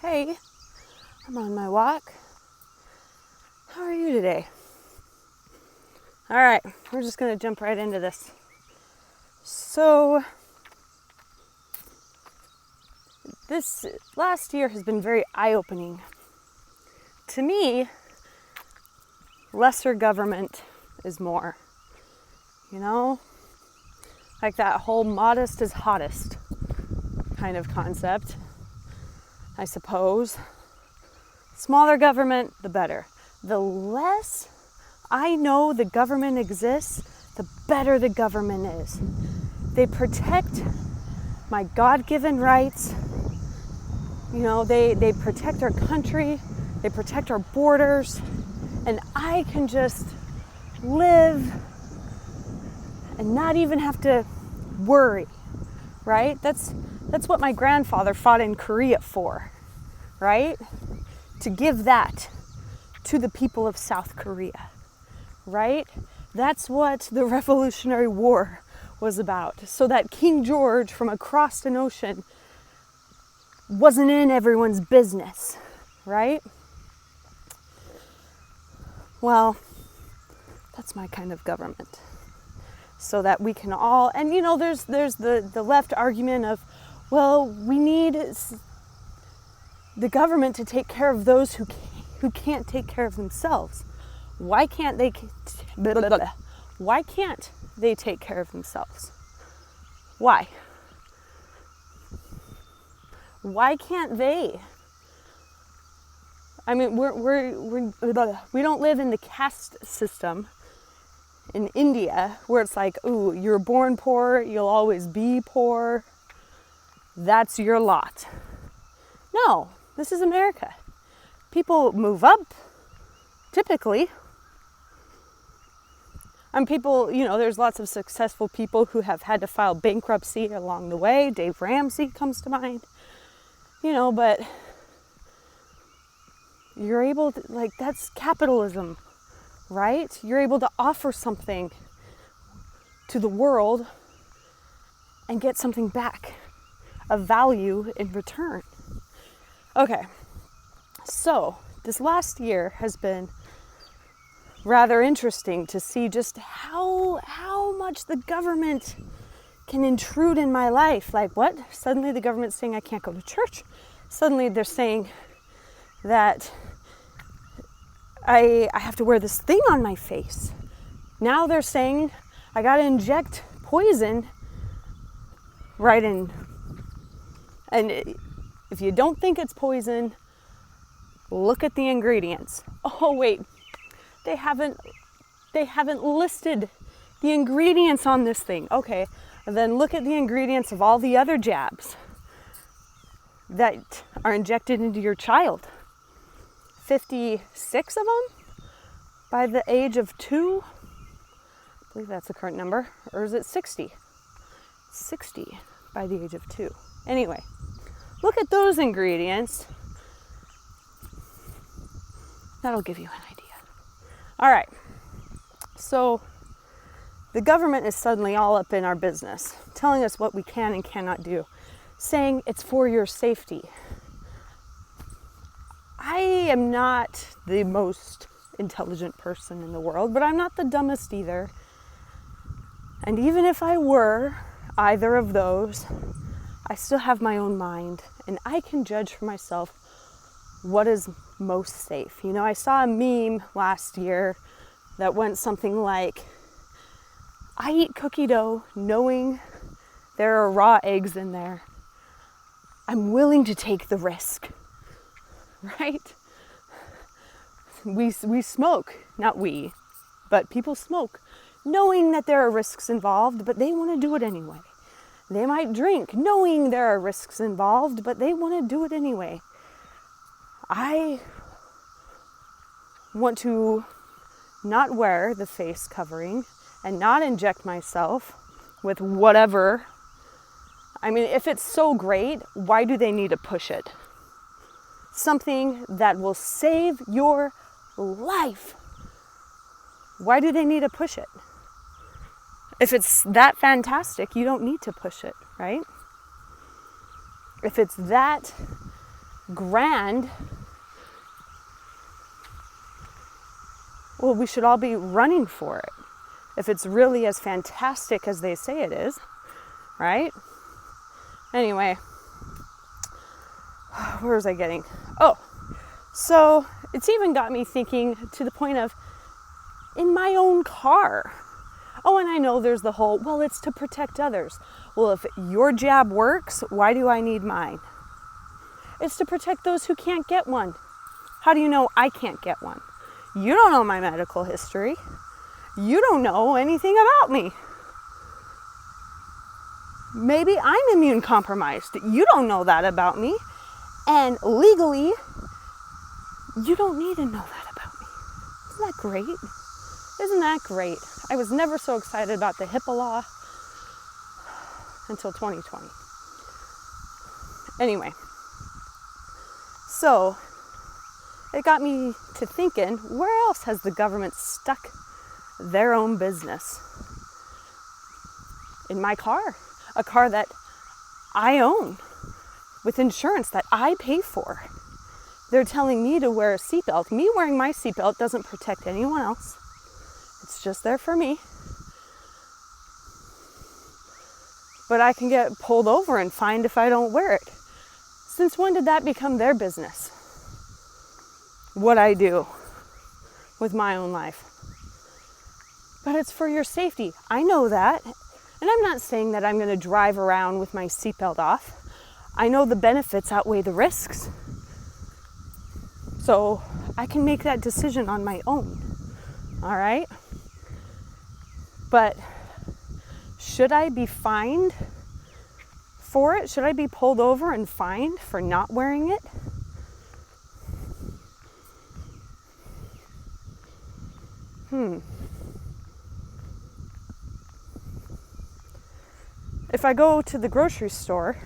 Hey, I'm on my walk. How are you today? All right, we're just going to jump right into this. So, this last year has been very eye-opening. To me, lesser government is more. You know? Like that whole modest is hottest kind of concept, I suppose. Smaller government, the better. The less I know the government exists, the better the government is. They protect my God-given rights. You know, they protect our country, they protect our borders, and I can just live and not even have to worry, right? That's what my grandfather fought in Korea for, right? To give that to the people of South Korea, right? That's what the Revolutionary War was about. So that King George from across an ocean wasn't in everyone's business, right? Well, that's my kind of government. So that we can all, and you know, there's the left argument of, well, we need the government to take care of those who can't take care of themselves. Why can't they take care of themselves? Why? Why can't they? I mean, we don't live in the caste system in India where it's like, ooh, you're born poor, you'll always be poor. That's your lot. No, this is America. People move up, typically. And people, you know, there's lots of successful people who have had to file bankruptcy along the way. Dave Ramsey comes to mind. You know, but you're able to, like, that's capitalism, right? You're able to offer something to the world and get something back of value in return. Okay, so this last year has been rather interesting to see just how much the government can intrude in my life. Like, what? Suddenly the government's saying I can't go to church. Suddenly they're saying that I have to wear this thing on my face. Now they're saying I got to inject poison right in. And if you don't think it's poison, look at the ingredients. Oh, wait. They haven't listed the ingredients on this thing. Okay, and then look at the ingredients of all the other jabs that are injected into your child. 56 of them by the age of 2. I believe that's the current number. Or is it 60? 60 by the age of 2. Anyway, look at those ingredients. That'll give you an idea. All right, so the government is suddenly all up in our business, telling us what we can and cannot do, saying it's for your safety. I am not the most intelligent person in the world, but I'm not the dumbest either. And even if I were either of those, I still have my own mind, and I can judge for myself what is most safe. You know, I saw a meme last year that went something like, I eat cookie dough knowing there are raw eggs in there. I'm willing to take the risk, right? We smoke, not we, but people smoke, knowing that there are risks involved, but they want to do it anyway. They might drink, knowing there are risks involved, but they want to do it anyway. I want to not wear the face covering and not inject myself with whatever. I mean, if it's so great, why do they need to push it? Something that will save your life. Why do they need to push it? If it's that fantastic, you don't need to push it, right? If it's that grand, well, we should all be running for it. If it's really as fantastic as they say it is, right? Anyway, where was I getting? Oh, so it's even got me thinking to the point of in my own car. Oh, and I know there's the whole, well, it's to protect others. Well, if your jab works, why do I need mine? It's to protect those who can't get one. How do you know I can't get one? You don't know my medical history. You don't know anything about me. Maybe I'm immune compromised. You don't know that about me. And legally, you don't need to know that about me. Isn't that great? Isn't that great? I was never so excited about the HIPAA law until 2020. Anyway, so it got me to thinking, where else has the government stuck their own business? In my car, a car that I own with insurance that I pay for. They're telling me to wear a seatbelt. Me wearing my seatbelt doesn't protect anyone else. It's just there for me. But I can get pulled over and fined if I don't wear it. Since when did that become their business? What I do with my own life. But it's for your safety. I know that. And I'm not saying that I'm going to drive around with my seatbelt off. I know the benefits outweigh the risks. So I can make that decision on my own. All right? But should I be fined for it? Should I be pulled over and fined for not wearing it? If I go to the grocery store,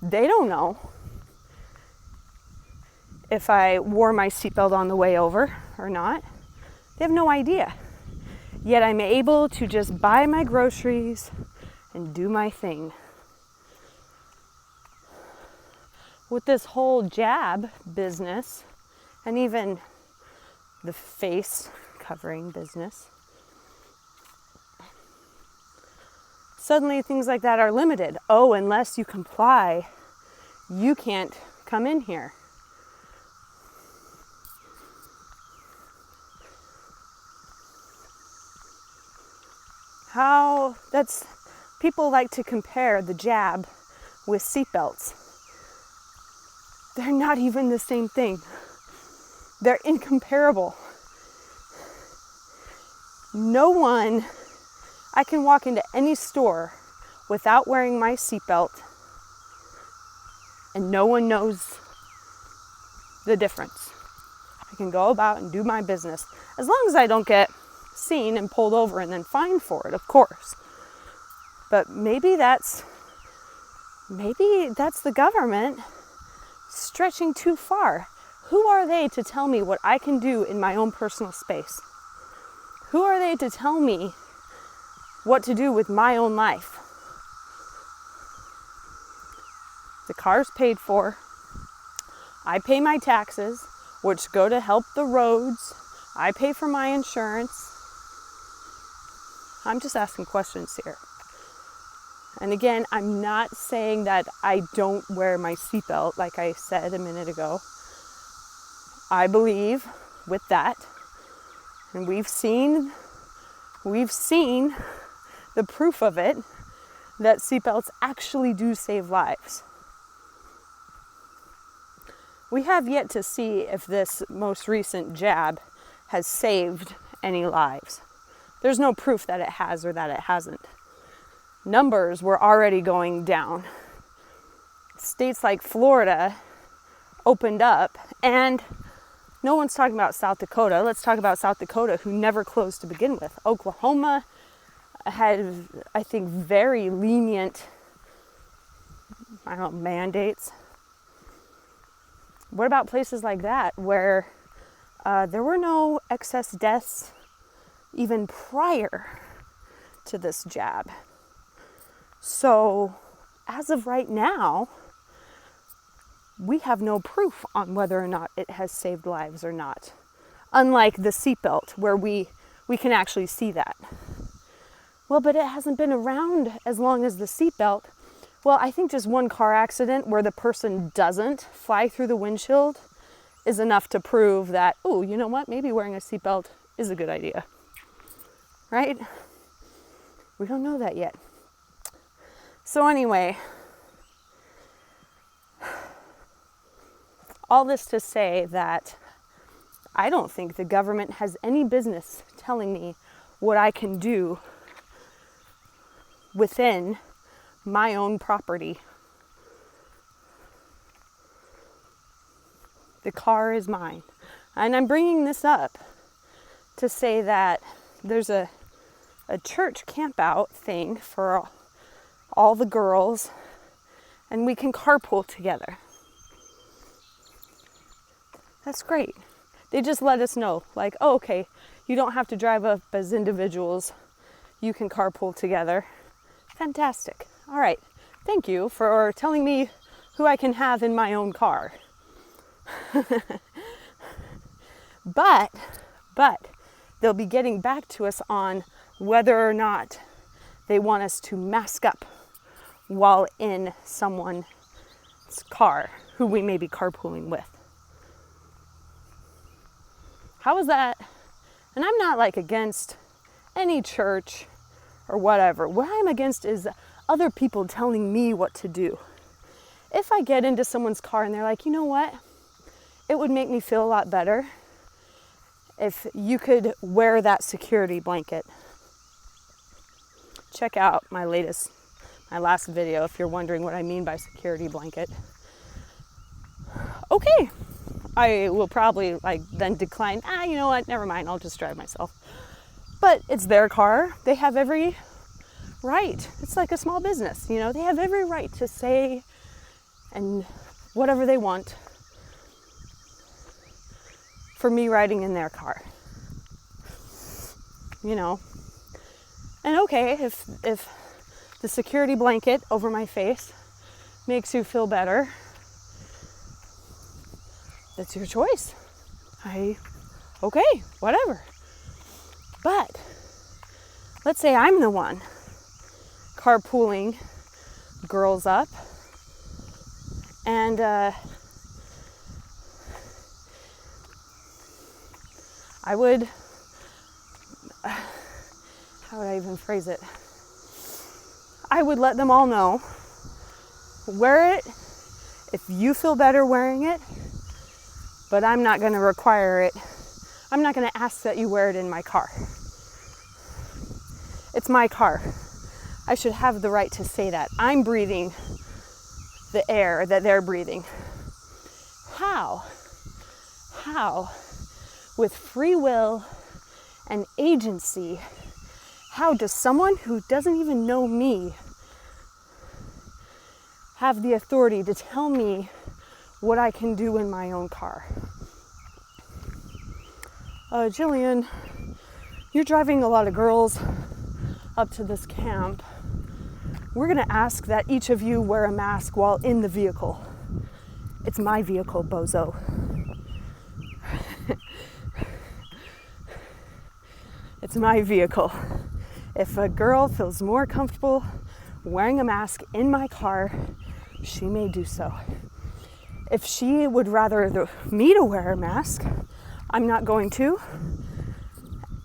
they don't know if I wore my seatbelt on the way over or not. They have no idea. Yet I'm able to just buy my groceries and do my thing. With this whole jab business and even the face covering business, suddenly things like that are limited. Oh, unless you comply, you can't come in here. People like to compare the jab with seatbelts. They're not even the same thing. They're incomparable. I can walk into any store without wearing my seatbelt and no one knows the difference. I can go about and do my business as long as I don't get seen and pulled over and then fined for it, of course. But maybe that's the government stretching too far. Who are they to tell me what I can do in my own personal space? Who are they to tell me what to do with my own life? The car's paid for. I pay my taxes, which go to help the roads. I pay for my insurance. I'm just asking questions here. And again, I'm not saying that I don't wear my seatbelt, like I said a minute ago. I believe with that, and we've seen the proof of it, that seatbelts actually do save lives. We have yet to see if this most recent jab has saved any lives. There's no proof that it has or that it hasn't. Numbers were already going down. States like Florida opened up, and no one's talking about South Dakota. Let's talk about South Dakota, who never closed to begin with. Oklahoma had, I think, very lenient, mandates. What about places like that where there were no excess deaths even prior to this jab? So, as of right now, we have no proof on whether or not it has saved lives or not. Unlike the seatbelt, where we can actually see that. Well, but it hasn't been around as long as the seatbelt. Well, I think just one car accident where the person doesn't fly through the windshield is enough to prove that, oh, you know what? Maybe wearing a seatbelt is a good idea. Right? We don't know that yet. So anyway, all this to say that I don't think the government has any business telling me what I can do within my own property. The car is mine. And I'm bringing this up to say that there's a church camp out thing for all the girls, and we can carpool together. That's great. They just let us know, like, oh, okay, you don't have to drive up as individuals. You can carpool together. Fantastic. All right. Thank you for telling me who I can have in my own car. But they'll be getting back to us on whether or not they want us to mask up while in someone's car who we may be carpooling with. How is that? And I'm not like against any church or whatever. What I'm against is other people telling me what to do. If I get into someone's car and they're like, you know what? It would make me feel a lot better if you could wear that security blanket. Check out my last video if you're wondering what I mean by security blanket. Okay. I will probably then decline, you know what, never mind, I'll just drive myself. But it's their car. They have every right. It's like a small business, they have every right to say and whatever they want for me riding in their car. And okay, if the security blanket over my face makes you feel better, that's your choice. Okay, whatever. But let's say I'm the one carpooling girls up, and I would, how would I even phrase it? I would let them all know, wear it if you feel better wearing it, but I'm not going to require it. I'm not going to ask that you wear it in my car. It's my car. I should have the right to say that. I'm breathing the air that they're breathing. How, with free will and agency, how does someone who doesn't even know me have the authority to tell me what I can do in my own car? Jillian, you're driving a lot of girls up to this camp. We're going to ask that each of you wear a mask while in the vehicle. It's my vehicle, bozo. It's my vehicle. If a girl feels more comfortable wearing a mask in my car, she may do so. If she would rather me to wear a mask, I'm not going to.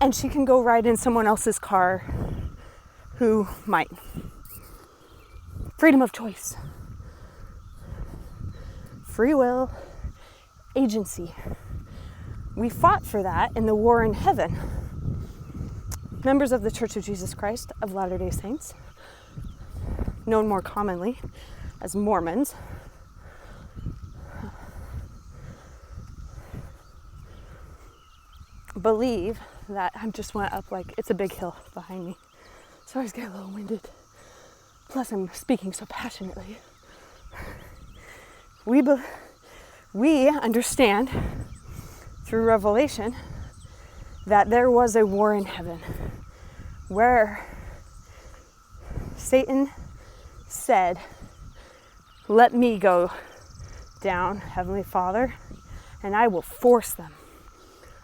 And she can go ride in someone else's car who might. Freedom of choice. Free will. Agency. We fought for that in the war in heaven. Members of the Church of Jesus Christ of Latter-day Saints, known more commonly as Mormons, believe that I just went up it's a big hill behind me, so I just get a little winded. Plus, I'm speaking so passionately. We understand through Revelation that there was a war in heaven where Satan said, "Let me go down, Heavenly Father, and I will force them.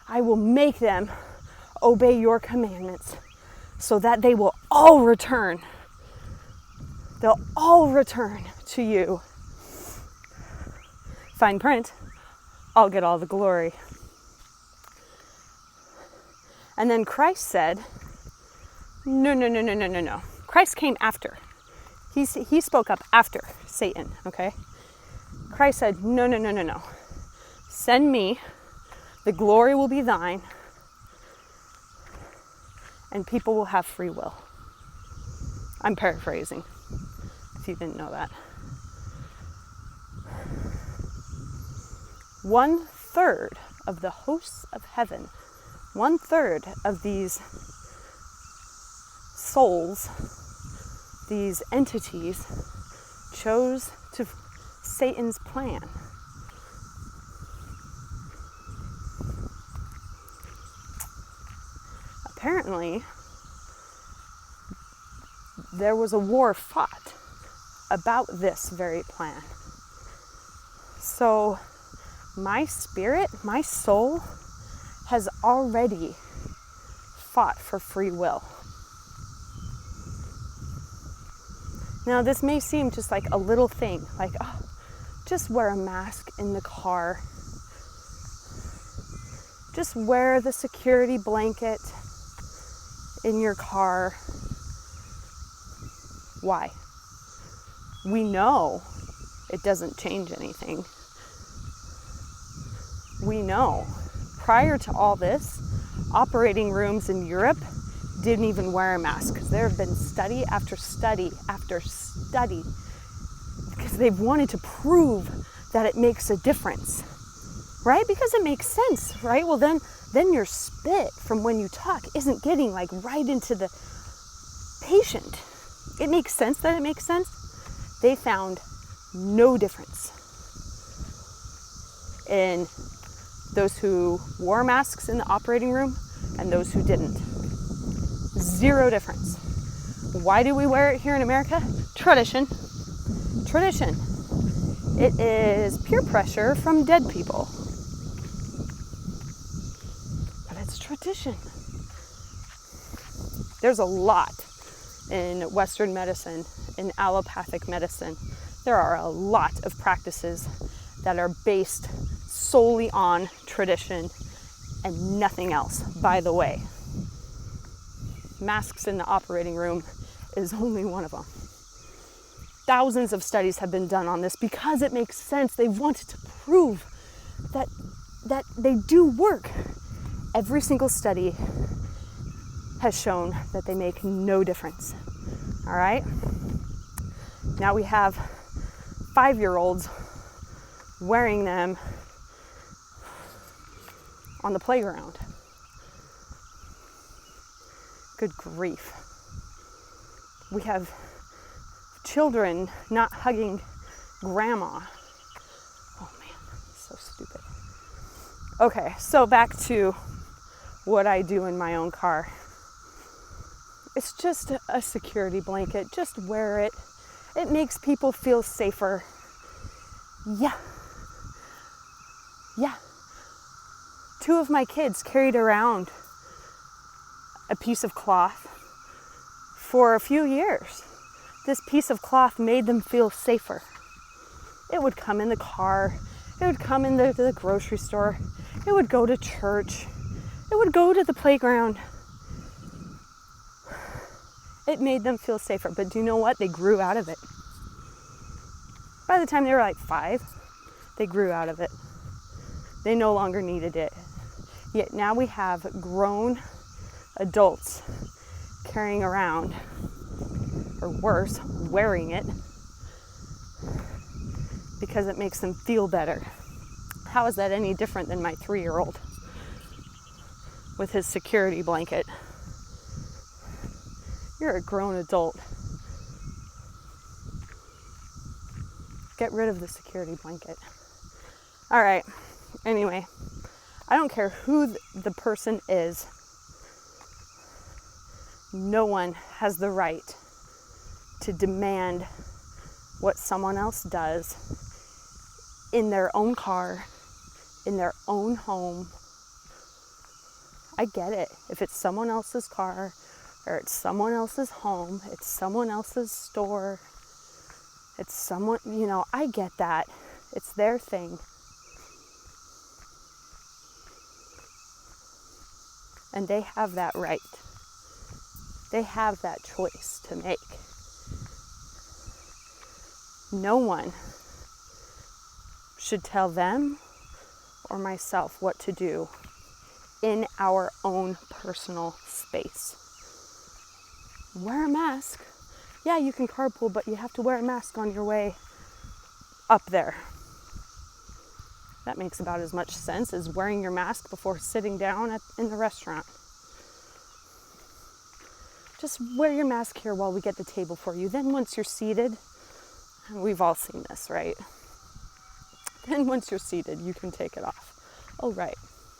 I will make them obey your commandments so that they will all return. They'll all return to you. Fine print, I'll get all the glory. And then Christ said, no. Christ came after. He spoke up after Satan, okay? Christ said, no. Send me, the glory will be thine, and people will have free will. I'm paraphrasing, if you didn't know that. 1/3 of the hosts of heaven, 1/3 of these souls, these entities, chose to Satan's plan. Apparently, there was a war fought about this very plan. So my spirit, my soul, has already fought for free will. Now, this may seem just like a little thing, like, oh, just wear a mask in the car. Just wear the security blanket in your car. Why? We know it doesn't change anything. We know. Prior to all this, operating rooms in Europe didn't even wear a mask, because there have been study after study after study, because they've wanted to prove that it makes a difference, right? Because it makes sense, right? Well, then your spit from when you talk isn't getting like right into the patient. It makes sense that it makes sense. They found no difference in those who wore masks in the operating room and those who didn't. Zero difference. Why do we wear it here in America? Tradition. Tradition. It is peer pressure from dead people. But it's tradition. There's a lot in Western medicine, in allopathic medicine. There are a lot of practices that are based solely on tradition and nothing else, by the way. Masks in the operating room is only one of them. Thousands of studies have been done on this because it makes sense. They wanted to prove that they do work. Every single study has shown that they make no difference. All right? Now we have 5-year-olds wearing them on the playground. Good grief. We have children not hugging grandma. Oh man, so stupid. Okay, so back to what I do in my own car. It's just a security blanket. Just wear it. It makes people feel safer. Yeah. 2 of my kids carried around a piece of cloth for a few years. This piece of cloth made them feel safer. It would come in the car. It would come in the grocery store. It would go to church. It would go to the playground. It made them feel safer. But do you know what? They grew out of it. By the time they were like 5, they grew out of it. They no longer needed it. Yet now we have grown adults carrying around, or worse, wearing it because it makes them feel better. How is that any different than my 3-year-old with his security blanket? You're a grown adult. Get rid of the security blanket. All right. Anyway, I don't care who the person is. No one has the right to demand what someone else does in their own car, in their own home. I get it. If it's someone else's car, or it's someone else's home, it's someone else's store, it's someone, I get that. It's their thing. And they have that right. They have that choice to make. No one should tell them or myself what to do in our own personal space. Wear a mask. Yeah, you can carpool, but you have to wear a mask on your way up there. That makes about as much sense as wearing your mask before sitting down in the restaurant. Just wear your mask here while we get the table for you. Then once you're seated, and we've all seen this, right? Then once you're seated, you can take it off. Oh, right,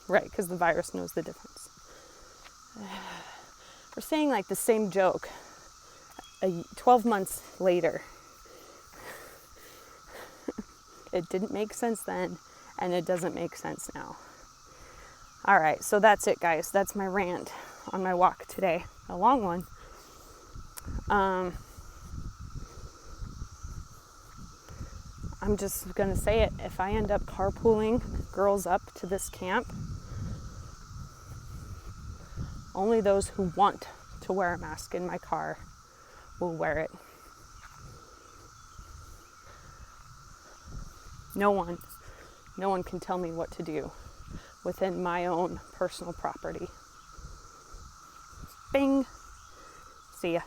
because the virus knows the difference. We're saying like the same joke 12 months later. It didn't make sense then, and it doesn't make sense now. All right, so that's it, guys. That's my rant on my walk today. A long one. I'm just going to say it. If I end up carpooling girls up to this camp, only those who want to wear a mask in my car will wear it. No one can tell me what to do within my own personal property. Bing. See ya.